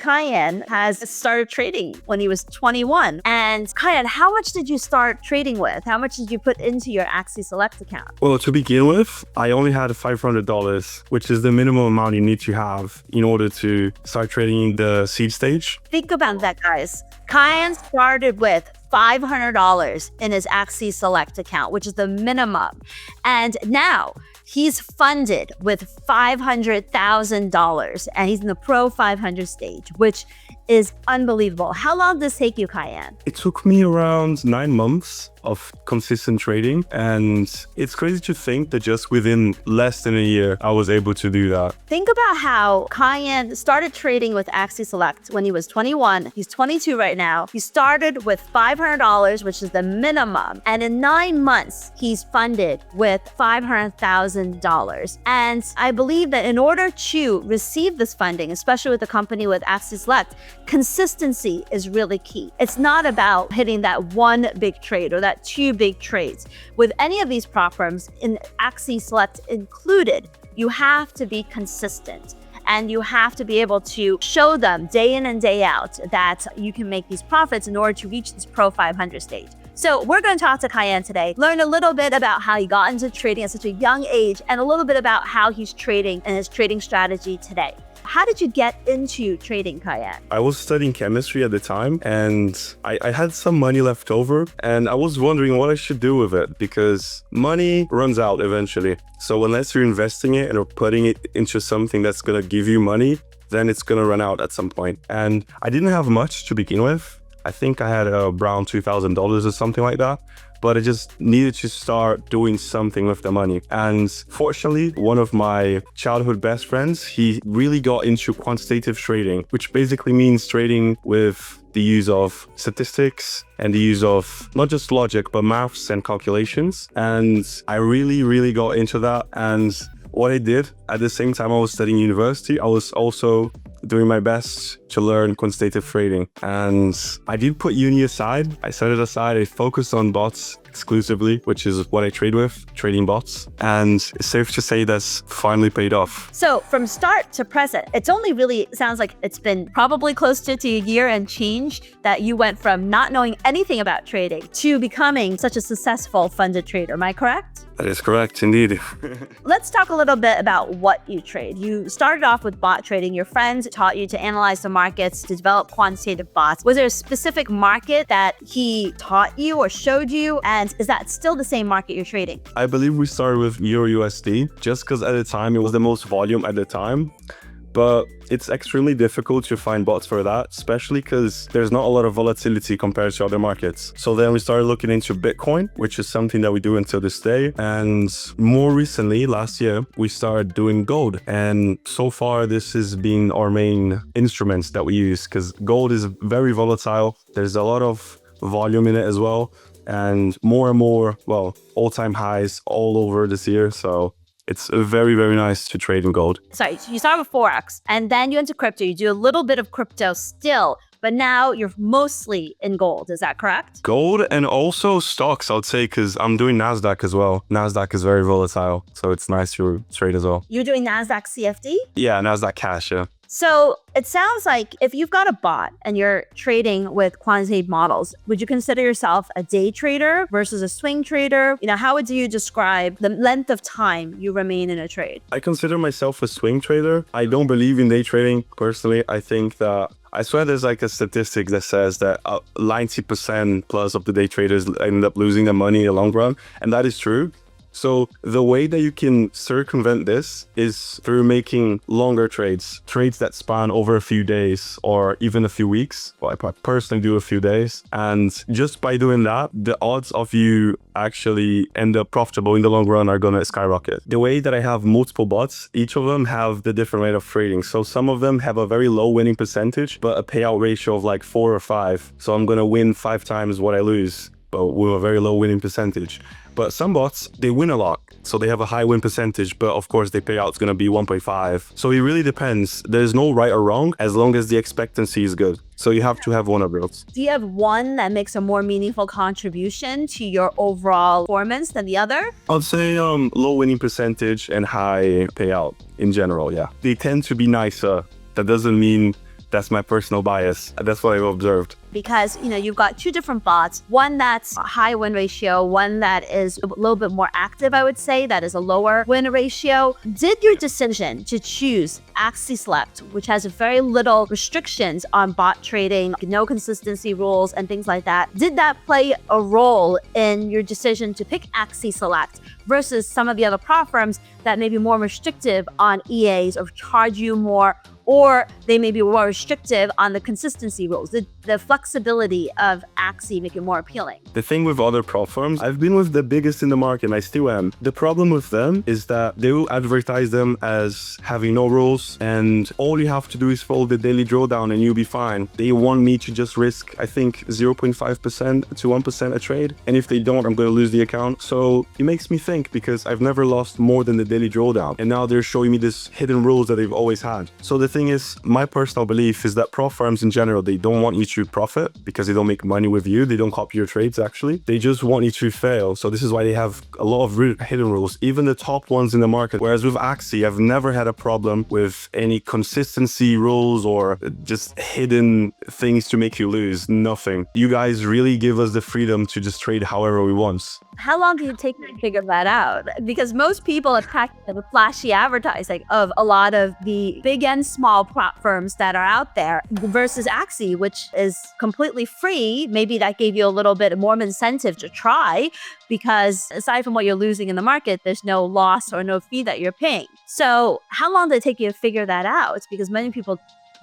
Cayenne has started trading when he was 21. And Cayenne, how much did you start trading with? How much did you put into your Axie Select account? Well, to begin with, I only had $500, which is the minimum amount you need to have in order to start trading in the seed stage. Think about that, guys. Cayenne started with $500 in his Axie Select account, which is the minimum. And now he's funded with $500,000 and he's in the Pro 500 stage, which is unbelievable. How long did this take you, Cayenne? It took me around 9 months of consistent trading. And it's crazy to think that just within less than a year, I was able to do that. Think about how Cayenne started trading with Axie Select when he was 21. He's 22 right now. He started with $500, which is the minimum. And in 9 months, he's funded with $500,000. And I believe that in order to receive this funding, especially with a company with Axie Select, consistency is really key. It's not about hitting that one big trade or that two big trades. With any of these prop firms, in Axie Select included, you have to be consistent. And you have to be able to show them day in and day out that you can make these profits in order to reach this Pro 500 stage. So we're going to talk to Cayenne today, learn a little bit about how he got into trading at such a young age, and a little bit about how he's trading and his trading strategy today. How did you get into trading, Cayenne? I was studying chemistry at the time and I had some money left over and I was wondering what I should do with it because money runs out eventually. So unless you're investing it or putting it into something that's going to give you money, then it's going to run out at some point. And I didn't have much to begin with. I think I had around $2,000 or something like that. But I just needed to start doing something with the money. And fortunately, one of my childhood best friends, he really got into quantitative trading, which basically means trading with the use of statistics and the use of not just logic, but maths and calculations. And I really got into that. And what I did at the same time I was studying university, I was also doing my best to learn quantitative trading. And I did put uni aside. I set it aside. I focused on bots exclusively, which is what I trade with, trading bots. And it's safe to say that's finally paid off. So from start to present, it's only really sounds like it's been probably close to a year and change that you went from not knowing anything about trading to becoming such a successful funded trader. Am I correct? That is correct, indeed. Let's talk a little bit about what you trade. You started off with bot trading. Your friends taught you to analyze the markets, to develop quantitative bots. Was there a specific market that he taught you or showed you? And is that still the same market you're trading? I believe we started with Euro USD just because at the time it was the most volume at the time. But it's extremely difficult to find bots for that, especially because there's not a lot of volatility compared to other markets. So then we started looking into Bitcoin, which is something that we do until this day. And more recently, last year, we started doing gold. And so far, this has been our main instruments that we use because gold is very volatile. There's a lot of volume in it as well. And more, well, all-time highs all over this year. So it's very nice to trade in gold. Sorry, so you start with forex and then you into crypto. You do a little bit of crypto still, but now you're mostly in gold. Is that correct? Gold and also stocks, I would say, because I'm doing NASDAQ as well. NASDAQ is very volatile, so it's nice to trade as well. You're doing NASDAQ CFD? Yeah, NASDAQ cash, yeah. So it sounds like if you've got a bot and you're trading with quantitative models, would you consider yourself a day trader versus a swing trader? You know, how would you describe the length of time you remain in a trade? I consider myself a swing trader. I don't believe in day trading personally. I think that I swear there's like a statistic that says that 90% plus of the day traders end up losing their money in the long run. And that is true. So the way that you can circumvent this is through making longer trades that span over a few days or even a few weeks. Well, I personally do a few days. And just by doing that, the odds of you actually end up profitable in the long run are going to skyrocket. The way that I have multiple bots, each of them have the different rate of trading. So some of them have a very low winning percentage, but a payout ratio of like 4 or 5. So I'm going to win 5 times what I lose, but with a very low winning percentage. But some bots, they win a lot. So they have a high win percentage, but of course their payout is going to be 1.5. So it really depends. There's no right or wrong as long as the expectancy is good. So you have to have one of those. Do you have one that makes a more meaningful contribution to your overall performance than the other? I'd say low winning percentage and high payout in general, yeah. They tend to be nicer. That doesn't mean That's my personal bias. That's what I've observed. Because, you've got two different bots, one that's a high win ratio, one that is a little bit more active, I would say, that is a lower win ratio. Did your decision to choose Axie Select, which has very little restrictions on bot trading, no consistency rules and things like that, did that play a role in your decision to pick Axie Select versus some of the other prop firms that may be more restrictive on EAs or charge you more, or they may be more restrictive on the consistency rules? The flexibility of Axie make it more appealing. The thing with other prop firms, I've been with the biggest in the market and I still am. The problem with them is that they will advertise them as having no rules and all you have to do is follow the daily drawdown and you'll be fine. They want me to just risk, I think, 0.5% to 1% a trade. And if they don't, I'm going to lose the account. So it makes me think, because I've never lost more than the daily drawdown. And now they're showing me this hidden rules that they've always had. So the thing is, my personal belief is that prop firms in general, they don't want you to profit because they don't make money with you. They don't copy your trades, actually. They just want you to fail. So this is why they have a lot of hidden rules, even the top ones in the market. Whereas with Axie, I've never had a problem with any consistency rules or just hidden things to make you lose. Nothing. You guys really give us the freedom to just trade however we want. How long did it take to figure that out? Because most people attack the flashy advertising of a lot of the big and small prop firms that are out there versus Axie, which is completely free. Maybe that gave you a little bit more incentive to try, because aside from what you're losing in the market, there's no loss or no fee that you're paying. So how long did it take you to figure that out? It's because many people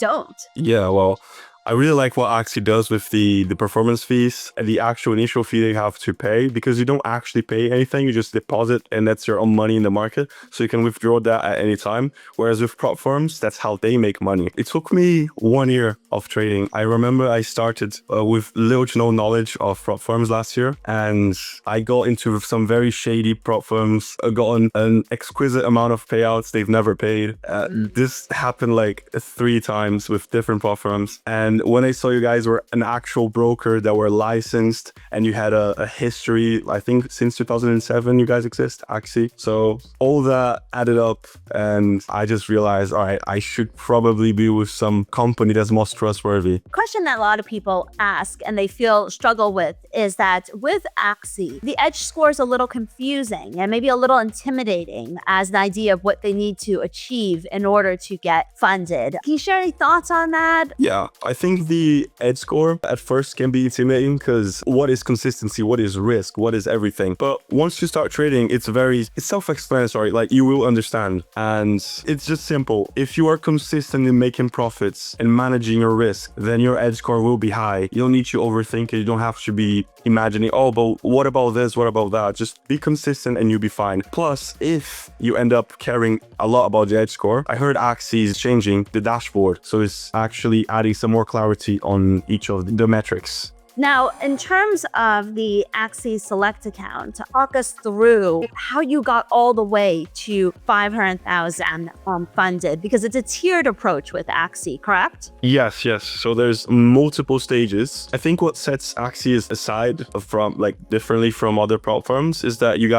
don't. Yeah, well, I really like what Axie does with the performance fees and the actual initial fee they have to pay, because you don't actually pay anything. You just deposit and that's your own money in the market. So you can withdraw that at any time. Whereas with prop firms, that's how they make money. It took me 1 year of trading. I remember I started with little to no knowledge of prop firms last year. And I got into some very shady prop firms, got an exquisite amount of payouts they've never paid. This happened like 3 times with different prop firms. And when I saw you guys were an actual broker that were licensed and you had a history, I think since 2007 you guys exist, Axie. So all that added up and I just realized, all right, I should probably be with some company that's most trustworthy. Question that a lot of people ask and they struggle with is that with Axie, the edge score is a little confusing and maybe a little intimidating as an idea of what they need to achieve in order to get funded. Can you share any thoughts on that? Yeah, I think the edge score at first can be intimidating because what is consistency? What is risk? What is everything? But once you start trading, it's self-explanatory. Like, you will understand. And it's just simple. If you are consistent in making profits and managing your risk, then your edge score will be high. You don't need to overthink it. You don't have to be imagining, oh, but what about this? What about that? Just be consistent and you'll be fine. Plus, if you end up caring a lot about the edge score, I heard Axie is changing the dashboard. So it's actually adding some more clarity on each of the metrics. Now, in terms of the Axie Select account, talk us through how you got all the way to 500,000 funded, because it's a tiered approach with Axie, correct? Yes. So there's multiple stages. I think what sets Axie aside from differently from other prop firms is that you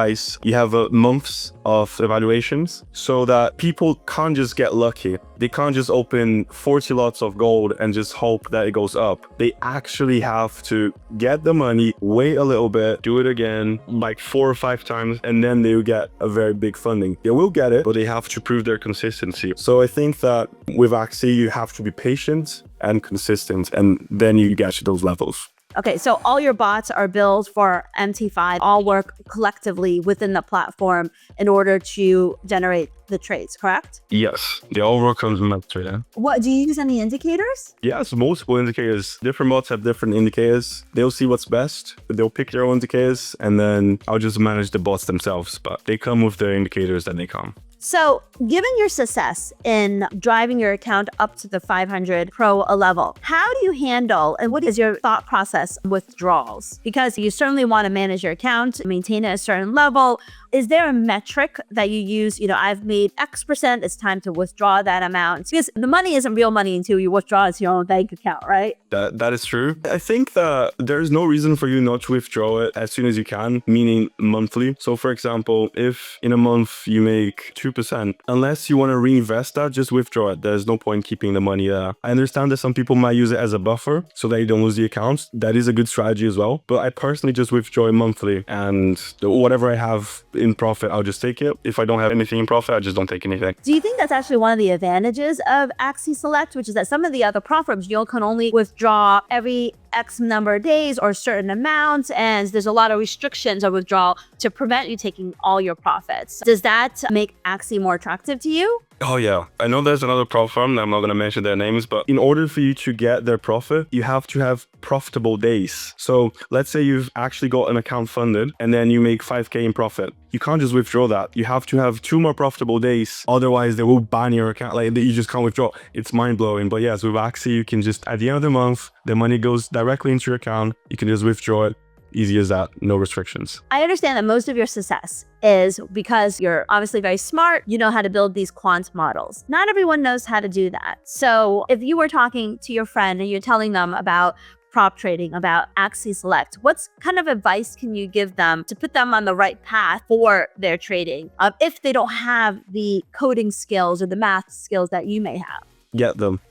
have months of evaluations, so that people can't just get lucky. They can't just open 40 lots of gold and just hope that it goes up. They actually have to get the money, wait a little bit, do it again like 4 or 5 times, and then they will get a very big funding. They will get it, but they have to prove their consistency. So I think that with Axie, you have to be patient and consistent, and then you get to those levels. Okay, so all your bots are built for MT5, all work collectively within the platform in order to generate the trades, correct? Yes, they all work on MT3, yeah. What, do you use any indicators? Yes, multiple indicators. Different bots have different indicators. They'll see what's best, they'll pick their own indicators, and then I'll just manage the bots themselves, but they come with their indicators that they come. So given your success in driving your account up to the 500 Pro level, how do you handle and what is your thought process with withdrawals? Because you certainly want to manage your account, maintain it at a certain level. Is there a metric that you use? I've made X%, it's time to withdraw that amount. Because the money isn't real money until you withdraw it to your own bank account, right? That is true. I think that there's no reason for you not to withdraw it as soon as you can, meaning monthly. So for example, if in a month you make 2% 2%. Unless you want to reinvest that, just withdraw it. There's no point keeping the money there. I understand that some people might use it as a buffer so that you don't lose the accounts. That is a good strategy as well. But I personally just withdraw it monthly, and whatever I have in profit, I'll just take it. If I don't have anything in profit, I just don't take anything. Do you think that's actually one of the advantages of Axie Select, which is that some of the other prop firms, you can only withdraw every X number of days or certain amounts, and there's a lot of restrictions of withdrawal to prevent you taking all your profits. Does that make Axie more attractive to you? Oh yeah, I know there's another prop firm, I'm not going to mention their names, but in order for you to get their profit, you have to have profitable days. So let's say you've actually got an account funded and then you make 5K in profit. You can't just withdraw that. You have to have 2 more profitable days. Otherwise, they will ban your account. Like, you just can't withdraw. It's mind blowing. But yes, with Axie, you can just, at the end of the month, the money goes directly into your account. You can just withdraw it. Easy as that, no restrictions. I understand that most of your success is because you're obviously very smart, you know how to build these quant models. Not everyone knows how to do that. So if you were talking to your friend and you're telling them about prop trading, about Axie Select, what kind of advice can you give them to put them on the right path for their trading if they don't have the coding skills or the math skills that you may have? Get them.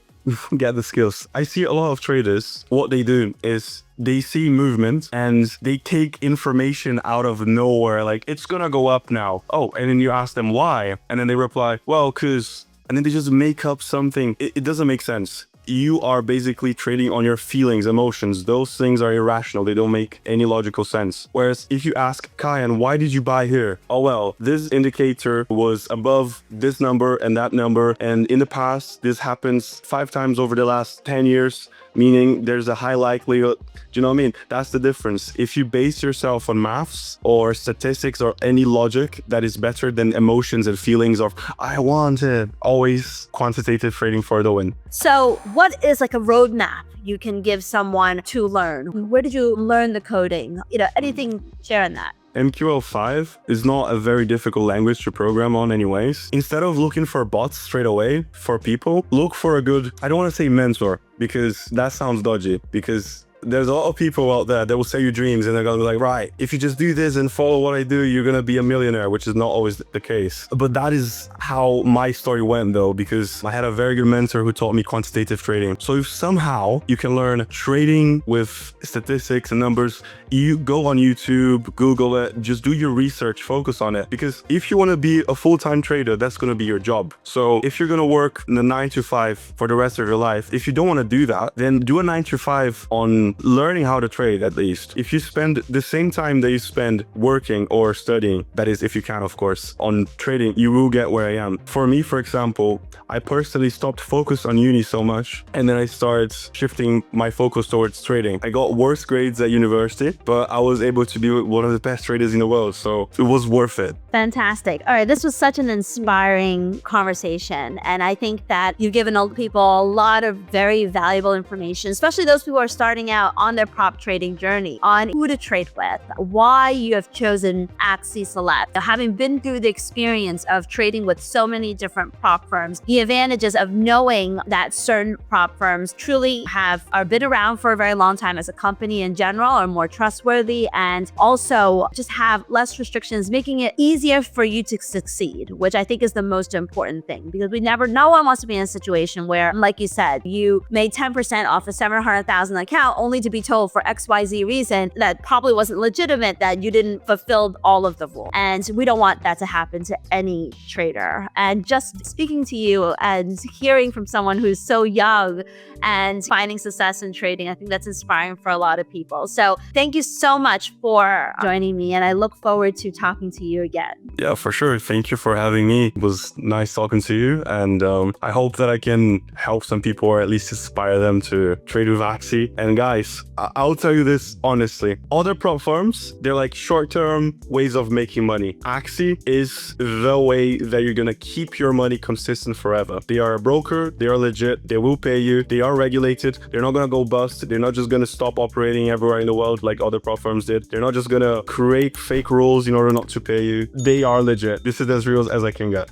Get the skills. I see a lot of traders, what they do is they see movement and they take information out of nowhere, like it's gonna go up now. Oh, and then you ask them why, and then they reply, well, cause, and then they just make up something. It doesn't make sense. You are basically trading on your feelings, emotions. Those things are irrational. They don't make any logical sense. Whereas if you ask Kyan, why did you buy here? Oh, well, this indicator was above this number and that number. And in the past, this happens 5 times over the last 10 years, meaning there's a high likelihood. Do you know what I mean? That's the difference. If you base yourself on maths or statistics or any logic, that is better than emotions and feelings of, I want it. Always quantitative trading for the win. So what is like a roadmap you can give someone to learn? Where did you learn the coding? Anything, share on that. MQL5 is not a very difficult language to program on anyways. Instead of looking for bots straight away for people, look for a good, I don't want to say mentor, because that sounds dodgy, because there's a lot of people out there that will sell you dreams and they're gonna be like, right, if you just do this and follow what I do, you're gonna be a millionaire, which is not always the case. But that is how my story went though, because I had a very good mentor who taught me quantitative trading. So if somehow you can learn trading with statistics and numbers, you go on YouTube, Google it, just do your research, focus on it. Because if you want to be a full-time trader, that's going to be your job. So if you're going to work in a 9 to 5 for the rest of your life, if you don't want to do that, then do a 9 to 5 on learning how to trade at least. If you spend the same time that you spend working or studying, that is if you can of course, on trading, you will get where I am. For me, for example, I personally stopped focus on uni so much and then I started shifting my focus towards trading. I got worse grades at university, but I was able to be one of the best traders in the world, so it was worth it. Fantastic. All right, this was such an inspiring conversation, and I think that you've given people a lot of very valuable information, especially those people who are starting out on their prop trading journey, on who to trade with, why you have chosen Axie Select, having been through the experience of trading with so many different prop firms, the advantages of knowing that certain prop firms truly are been around for a very long time as a company in general, are more trustworthy, and also just have less restrictions, making it easier for you to succeed, which I think is the most important thing, because no one wants to be in a situation where, like you said, you made 10% off a 700,000 account only to be told for XYZ reason that probably wasn't legitimate, that you didn't fulfill all of the rules. And we don't want that to happen to any trader. And just speaking to you and hearing from someone who's so young and finding success in trading, I think that's inspiring for a lot of people. So thank you so much for joining me, and I look forward to talking to you again. Yeah, for sure. Thank you for having me. It was nice talking to you, and I hope that I can help some people or at least inspire them to trade with Axie. And guys, I'll tell you this honestly, other prop firms, they're like short-term ways of making money. Axie is the way that you're gonna keep your money consistent forever. They are a broker, they are legit, they will pay you, they are regulated, they're not gonna go bust, they're not just gonna stop operating everywhere in the world like other prop firms did. They're not just gonna create fake rules in order not to pay you. They are legit. This is as real as I can get.